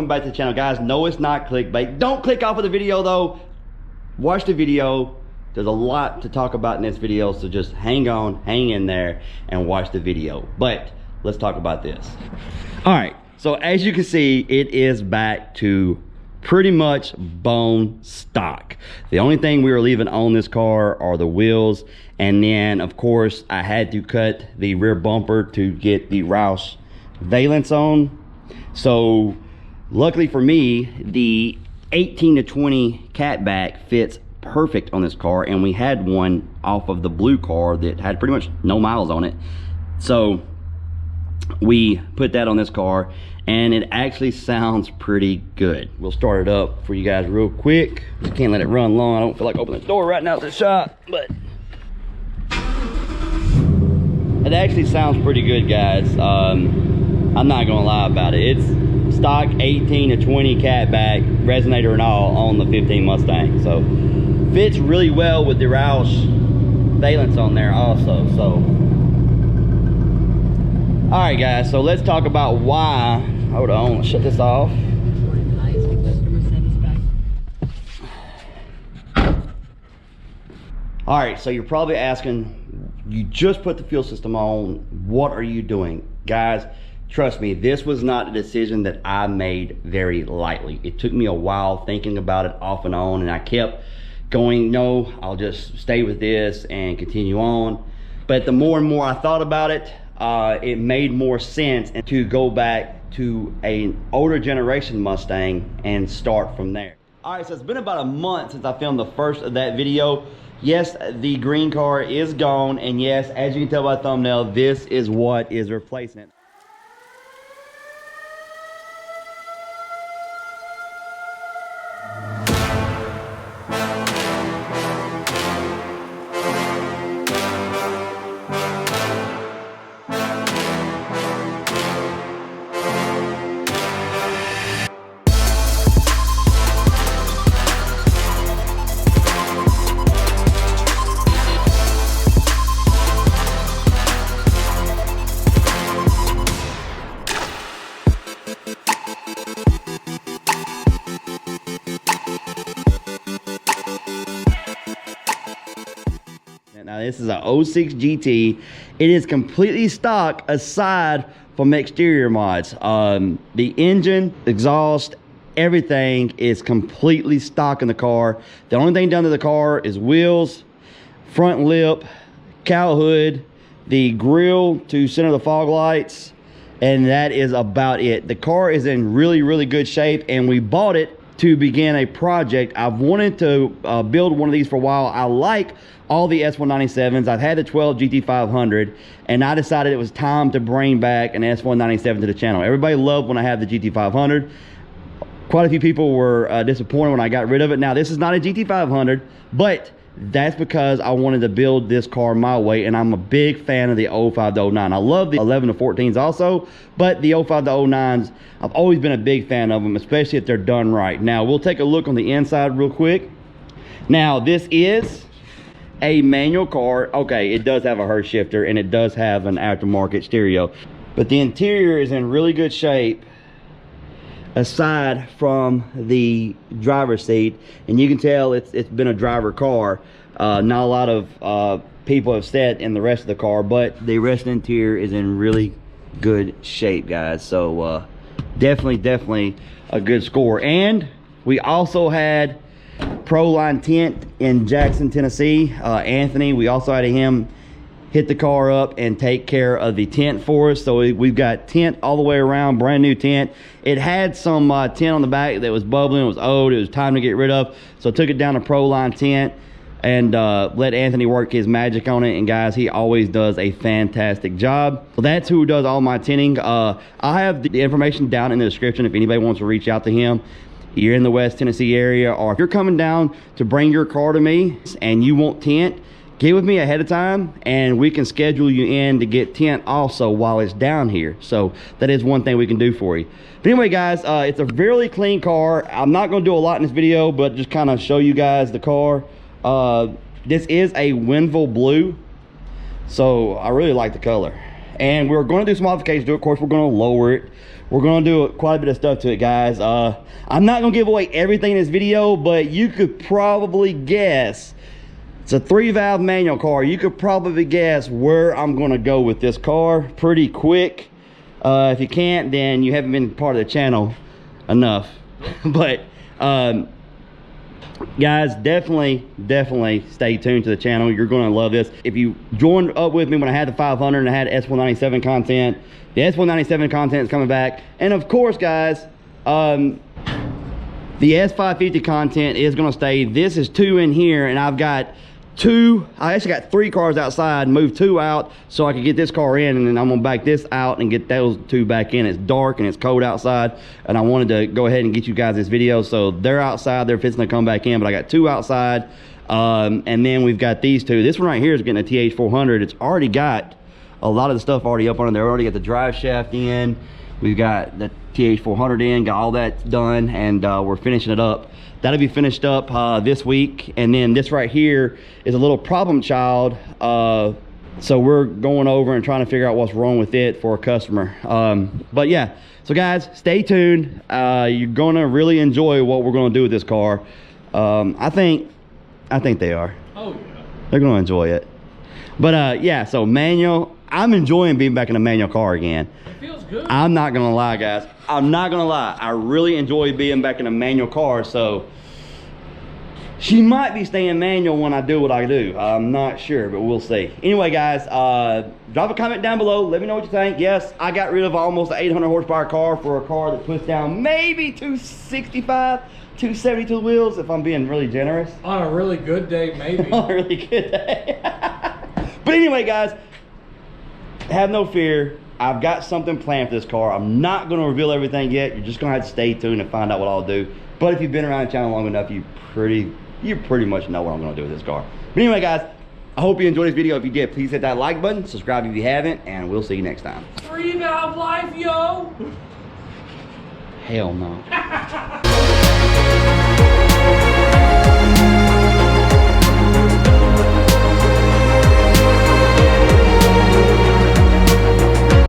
back to the channel. Guys, no, it's not clickbait. Don't click off of the video though. Watch the video. There's a lot to talk about in this video, so just hang on, hang in there, and watch the video. But let's talk about this. All right, so as you can see, it is back to pretty much bone stock. The only thing we were leaving on this car are the wheels, and then of course I had to cut the rear bumper to get the Roush valence on. So luckily for me, the 18 to 20 catback fits perfect on this car, and we had one off of the blue car that had pretty much no miles on it, so we put that on this car, and it actually sounds pretty good. We'll start it up for you guys real quick. Just can't let it run long. I don't feel like opening the door right now at the shop, but it actually sounds pretty good, guys. I'm not gonna lie about it. It's stock 18 to 20 catback, resonator and all, on the 15 Mustang. So fits really well with the Roush valence on there also. So all right, guys, so let's talk about why. Hold on, let's shut this off. All right, so you're probably asking, you just put the fuel system on, what are you doing? Guys, trust me, this was not a decision that I made very lightly. It took me a while thinking about it off and on, and I kept going, no, I'll just stay with this and continue on. But the more and more I thought about it, it made more sense to go back to an older generation Mustang and start from there. All right, so it's been about a month since I filmed the first of that video. Yes, the green car is gone, and yes, as you can tell by the thumbnail, this is what is replacing it. Now this is a 06 GT. It is completely stock aside from exterior mods. The engine, exhaust, everything is completely stock in the car. The only thing done to the car is wheels, front lip, cowl hood, the grille to center the fog lights, and that is about it. The car is in really, really good shape, and we bought it to begin a project. I've wanted to build one of these for a while. I like all the S197s. I've had the 12 GT500, and I decided it was time to bring back an S197 to the channel. Everybody loved when I had the GT500. Quite a few people were disappointed when I got rid of it. Now, this is not a GT500, but that's because I wanted to build this car my way, and I'm a big fan of the 05 to 09. I love the 11 to 14s also, but the 05 to 09s, I've always been a big fan of them, especially if they're done right. Now, we'll take a look on the inside real quick. Now, this is a manual car. Okay, it does have a Hurst shifter, and it does have an aftermarket stereo, but the interior is in really good shape aside from the driver's seat, and you can tell it's been a driver car. Not a lot of people have sat in the rest of the car, but the rest of the interior is in really good shape, guys. So definitely a good score. And we also had Proline tint in Jackson, Tennessee. Anthony, we also had him hit the car up and take care of the tint for us. So we've got tint all the way around, brand new tint. It had some tint on the back that was bubbling, it was old, it was time to get rid of. So I took it down to Proline tint and let Anthony work his magic on it. And guys, he always does a fantastic job. So that's who does all my tinting. I have the information down in the description if anybody wants to reach out to him. You're in the West Tennessee area, or if you're coming down to bring your car to me and you want tint, get with me ahead of time and we can schedule you in to get tint also while it's down here. So that is one thing we can do for you. But anyway, guys, it's a really clean car. I'm not going to do a lot in this video, but just kind of show you guys the car. This is a Wengerd blue, so I really like the color. And we're going to do some modifications to it. Of course, we're going to lower it. We're going to do quite a bit of stuff to it, guys. I'm not going to give away everything in this video, but you could probably guess. It's a 3-valve manual car. You could probably guess where I'm going to go with this car pretty quick. If you can't, then you haven't been part of the channel enough. But guys, definitely stay tuned to the channel. You're going to love this. If you joined up with me when I had the 500 and I had S197 content, the S197 content is coming back. And of course, guys, the S550 content is going to stay. This is 2 in here, and I've got 2. I actually got 3 cars outside, moved 2 out so I could get this car in, and then I'm gonna back this out and get those 2 back in. It's dark and it's cold outside, and I wanted to go ahead and get you guys this video. So they're outside, they're fixing to come back in, but I got 2 outside. And then we've got these 2. This one right here is getting a TH400. It's already got a lot of the stuff already up on there. Already got the drive shaft in, we've got the TH400 in, got all that done, and we're finishing it up. That'll be finished up this week. And then this right here is a little problem child. So we're going over and trying to figure out what's wrong with it for a customer. But yeah, so guys, stay tuned. You're gonna really enjoy what we're gonna do with this car. I think they are. Oh yeah. They're gonna enjoy it. But yeah, so manual, I'm enjoying being back in a manual car again. It feels good. I'm not gonna lie, guys. I'm not gonna lie. I really enjoy being back in a manual car, so she might be staying manual when I do what I do. I'm not sure, but we'll see. Anyway, guys, drop a comment down below. Let me know what you think. Yes, I got rid of almost an 800 horsepower car for a car that puts down maybe 265, 272 wheels, if I'm being really generous. On a really good day, maybe. On a really good day. But anyway, guys, have no fear. I've got something planned for this car. I'm not going to reveal everything yet. You're just going to have to stay tuned and find out what I'll do. But if you've been around the channel long enough, you pretty much know what I'm going to do with this car. But anyway, guys, I hope you enjoyed this video. If you did, please hit that like button. Subscribe if you haven't, and we'll see you next time. 3-valve life, yo! Hell no.